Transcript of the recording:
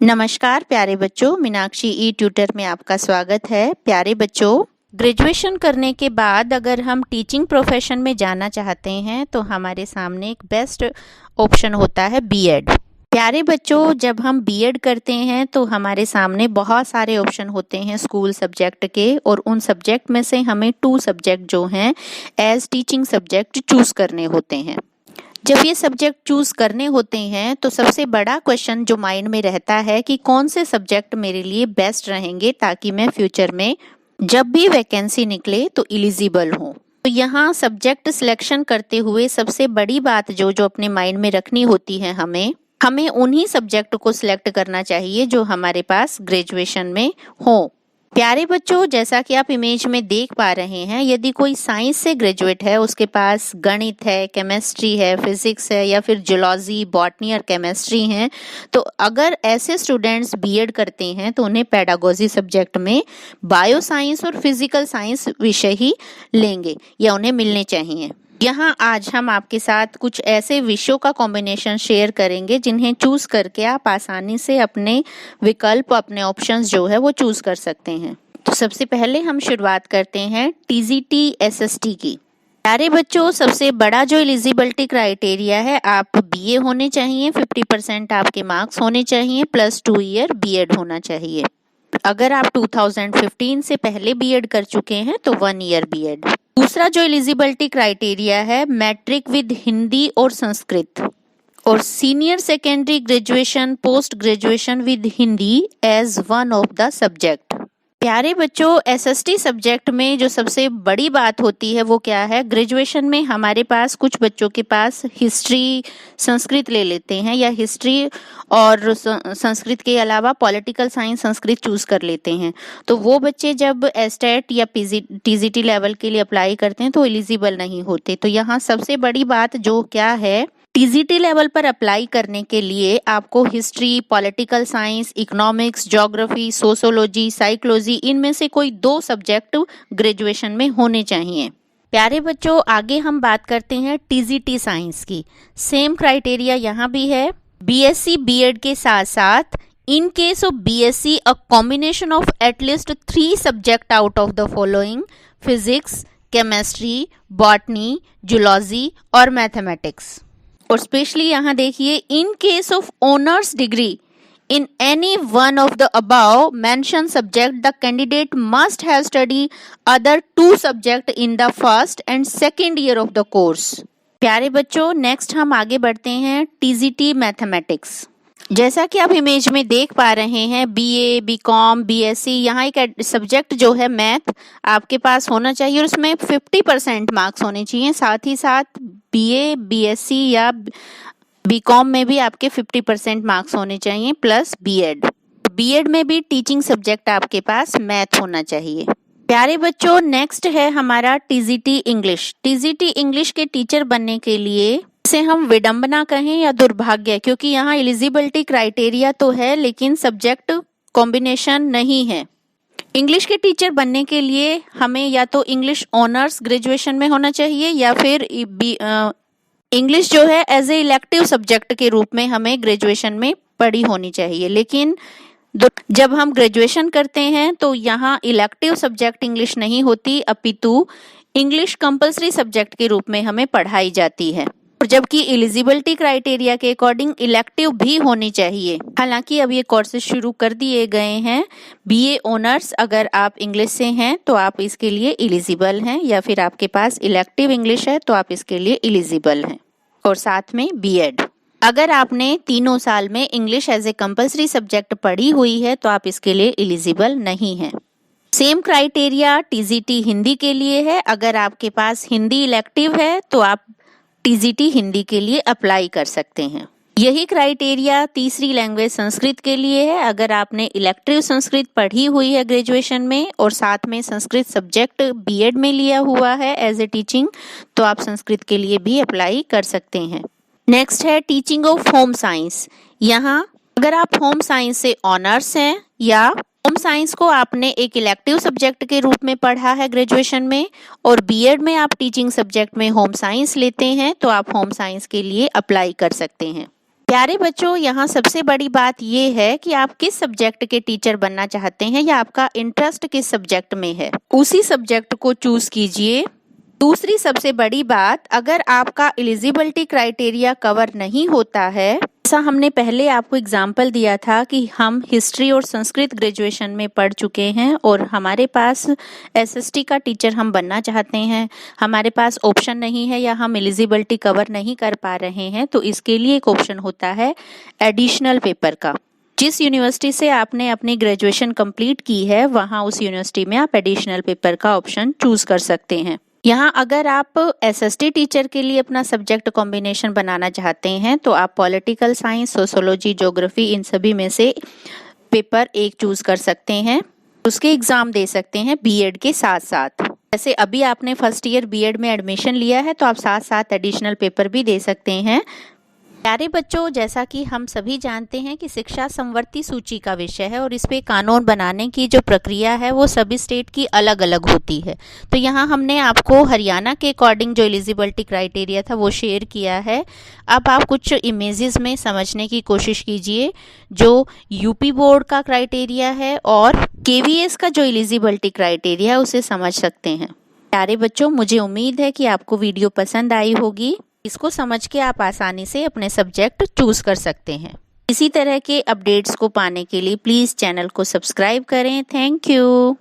नमस्कार प्यारे बच्चों, मीनाक्षी ई ट्यूटर में आपका स्वागत है। प्यारे बच्चों, ग्रेजुएशन करने के बाद अगर हम टीचिंग प्रोफेशन में जाना चाहते हैं तो हमारे सामने एक बेस्ट ऑप्शन होता है बीएड। प्यारे बच्चों, जब हम बीएड करते हैं तो हमारे सामने बहुत सारे ऑप्शन होते हैं स्कूल सब्जेक्ट के, और उन सब्जेक्ट में से हमें 2 सब्जेक्ट जो हैं एज टीचिंग सब्जेक्ट चूज करने होते हैं। जब ये सब्जेक्ट चूज करने होते हैं तो सबसे बड़ा क्वेश्चन जो माइंड में रहता है कि कौन से सब्जेक्ट मेरे लिए बेस्ट रहेंगे ताकि मैं फ्यूचर में जब भी वैकेंसी निकले तो एलिजिबल हूँ। तो यहाँ सब्जेक्ट सिलेक्शन करते हुए सबसे बड़ी बात जो अपने माइंड में रखनी होती है, हमें उन्हीं सब्जेक्ट को सिलेक्ट करना चाहिए जो हमारे पास ग्रेजुएशन में हो। प्यारे बच्चों, जैसा कि आप इमेज में देख पा रहे हैं, यदि कोई साइंस से ग्रेजुएट है, उसके पास गणित है, केमिस्ट्री है, फिजिक्स है या फिर जूलॉजी, बॉटनी और केमिस्ट्री है, तो अगर ऐसे स्टूडेंट्स बीएड करते हैं तो उन्हें पेडागोजी सब्जेक्ट में बायो साइंस और फिजिकल साइंस विषय ही लेंगे या उन्हें मिलने चाहिए। यहाँ आज हम आपके साथ कुछ ऐसे विषयों का कॉम्बिनेशन शेयर करेंगे जिन्हें चूज करके आप आसानी से अपने विकल्प, अपने ऑप्शंस जो है वो चूज कर सकते हैं। तो सबसे पहले हम शुरुआत करते हैं टीजीटी एसएसटी की। प्यारे बच्चों, सबसे बड़ा जो एलिजिबिलिटी क्राइटेरिया है, आप बीए होने चाहिए, 50% आपके मार्क्स होने चाहिए, प्लस 2 ईयर बीएड होना चाहिए। अगर आप 2015 से पहले बीएड कर चुके हैं तो 1 ईयर बीएड। दूसरा जो एलिजिबिलिटी क्राइटेरिया है, मैट्रिक विद हिंदी और संस्कृत, और senior secondary graduation, post graduation with Hindi as one of the subject. प्यारे बच्चों, एसएसटी सब्जेक्ट में जो सबसे बड़ी बात होती है वो क्या है, ग्रेजुएशन में हमारे पास कुछ बच्चों के पास हिस्ट्री संस्कृत ले लेते हैं, या हिस्ट्री और संस्कृत के अलावा पॉलिटिकल साइंस संस्कृत चूज कर लेते हैं। तो वो बच्चे जब एस्टेट या टीजीटी लेवल के लिए अप्लाई करते हैं तो एलिजिबल नहीं होते। तो यहाँ सबसे बड़ी बात जो क्या है, टीजीटी लेवल पर अप्लाई करने के लिए आपको history, political science, economics, geography, sociology, psychology, इनमें से कोई 2 सब्जेक्ट ग्रेजुएशन में होने चाहिए। प्यारे बच्चों, आगे हम बात करते हैं टीजीटी साइंस की। सेम क्राइटेरिया यहाँ भी है। बीएससी बीएड के साथ साथ in case of BSc a combination of at least 3 subject out of the following: physics, chemistry, botany, zoology और मैथमेटिक्स। और स्पेशली यहाँ देखिए, in case of honours degree in any one of the above mentioned subject, the candidate must have studied other 2 subject in the first and second year of the course। प्यारे बच्चों, next हम आगे बढ़ते हैं TGT mathematics. जैसा कि आप image में देख पा रहे हैं, बीए, बीकॉम, बीएससी, यहाँ एक सब्जेक्ट जो है मैथ आपके पास होना चाहिए और उसमें 50% मार्क्स होने चाहिए। साथ ही साथ बीए, बीएससी या बीकॉम में भी आपके 50% मार्क्स होने चाहिए, प्लस बीएड। बीएड में भी टीचिंग सब्जेक्ट आपके पास मैथ होना चाहिए। प्यारे बच्चों, नेक्स्ट है हमारा टीजीटी इंग्लिश। टीजीटी इंग्लिश के टीचर बनने के लिए, इसे हम विडंबना कहें या दुर्भाग्य, क्योंकि यहाँ एलिजिबिलिटी क्राइटेरिया तो है लेकिन सब्जेक्ट कॉम्बिनेशन नहीं है। इंग्लिश के टीचर बनने के लिए हमें या तो इंग्लिश ऑनर्स ग्रेजुएशन में होना चाहिए या फिर इंग्लिश जो है एज ए इलेक्टिव सब्जेक्ट के रूप में हमें ग्रेजुएशन में पढ़ी होनी चाहिए। लेकिन जब हम ग्रेजुएशन करते हैं तो यहाँ इलेक्टिव सब्जेक्ट इंग्लिश नहीं होती, अपितु इंग्लिश कंपलसरी सब्जेक्ट के रूप में हमें पढ़ाई जाती है। और जबकि एलिजिबिलिटी क्राइटेरिया के अकॉर्डिंग इलेक्टिव भी होनी चाहिए। हालांकि अब ये कोर्सेज शुरू कर दिए गए हैं। बीए ऑनर्स अगर आप इंग्लिश से हैं तो आप इसके लिए एलिजिबल हैं, या फिर आपके पास इलेक्टिव इंग्लिश है तो आप इसके लिए एलिजिबल हैं। और साथ में बीएड, अगर आपने 3 साल में English as a compulsory subject पढ़ी हुई है तो आप इसके लिए एलिजिबल नहीं है। सेम क्राइटेरिया टीजीटी हिंदी के लिए है। अगर आपके पास हिंदी इलेक्टिव है तो आप टीजीटी हिंदी के लिए अप्लाई कर सकते हैं। यही क्राइटेरिया तीसरी लैंग्वेज संस्कृत के लिए है। अगर आपने इलेक्टिव संस्कृत पढ़ी हुई है ग्रेजुएशन में और साथ में संस्कृत सब्जेक्ट बीएड में लिया हुआ है एज ए टीचिंग, तो आप संस्कृत के लिए भी अप्लाई कर सकते हैं। नेक्स्ट है टीचिंग ऑफ होम साइंस। यहाँ अगर आप होम साइंस से ऑनर्स हैं या होम साइंस को आपने एक इलेक्टिव सब्जेक्ट के रूप में पढ़ा है ग्रेजुएशन में और बीएड में आप टीचिंग सब्जेक्ट में होम साइंस लेते हैं तो आप होम साइंस के लिए अप्लाई कर सकते हैं। प्यारे बच्चों, यहाँ सबसे बड़ी बात ये है कि आप किस सब्जेक्ट के टीचर बनना चाहते हैं या आपका इंटरेस्ट किस सब्जेक्ट में है, उसी सब्जेक्ट को चूज कीजिए। दूसरी सबसे बड़ी बात, अगर आपका एलिजिबिलिटी क्राइटेरिया कवर नहीं होता है, जैसा हमने पहले आपको एग्जाम्पल दिया था कि हम हिस्ट्री और संस्कृत ग्रेजुएशन में पढ़ चुके हैं और हमारे पास एसएसटी का टीचर हम बनना चाहते हैं, हमारे पास ऑप्शन नहीं है या हम एलिजिबिलिटी कवर नहीं कर पा रहे हैं, तो इसके लिए एक ऑप्शन होता है एडिशनल पेपर का। जिस यूनिवर्सिटी से आपने अपनी ग्रेजुएशन कंप्लीट की है, वहाँ उस यूनिवर्सिटी में आप एडिशनल पेपर का ऑप्शन चूज कर सकते हैं। यहाँ अगर आप एसएसटी टीचर के लिए अपना सब्जेक्ट कॉम्बिनेशन बनाना चाहते हैं तो आप पॉलिटिकल साइंस, सोशोलॉजी, ज्योग्राफी, इन सभी में से पेपर एक चूज कर सकते हैं। उसके एग्जाम दे सकते हैं बीएड के साथ साथ। जैसे अभी आपने फर्स्ट ईयर बीएड में एडमिशन लिया है तो आप साथ साथ एडिशनल पेपर भी दे सकते हैं। प्यारे बच्चों, जैसा कि हम सभी जानते हैं कि शिक्षा संवर्ती सूची का विषय है और इस पे कानून बनाने की जो प्रक्रिया है वो सभी स्टेट की अलग अलग होती है। तो यहाँ हमने आपको हरियाणा के अकॉर्डिंग जो एलिजिबिलिटी क्राइटेरिया था वो शेयर किया है। अब आप कुछ इमेजेस में समझने की कोशिश कीजिए जो यूपी बोर्ड का क्राइटेरिया है और केवीएस का जो एलिजिबिलिटी क्राइटेरिया है उसे समझ सकते हैं। प्यारे बच्चों, मुझे उम्मीद है कि आपको वीडियो पसंद आई होगी। इसको समझ के आप आसानी से अपने सब्जेक्ट चूज कर सकते हैं। इसी तरह के अपडेट्स को पाने के लिए प्लीज चैनल को सब्सक्राइब करें। Thank you.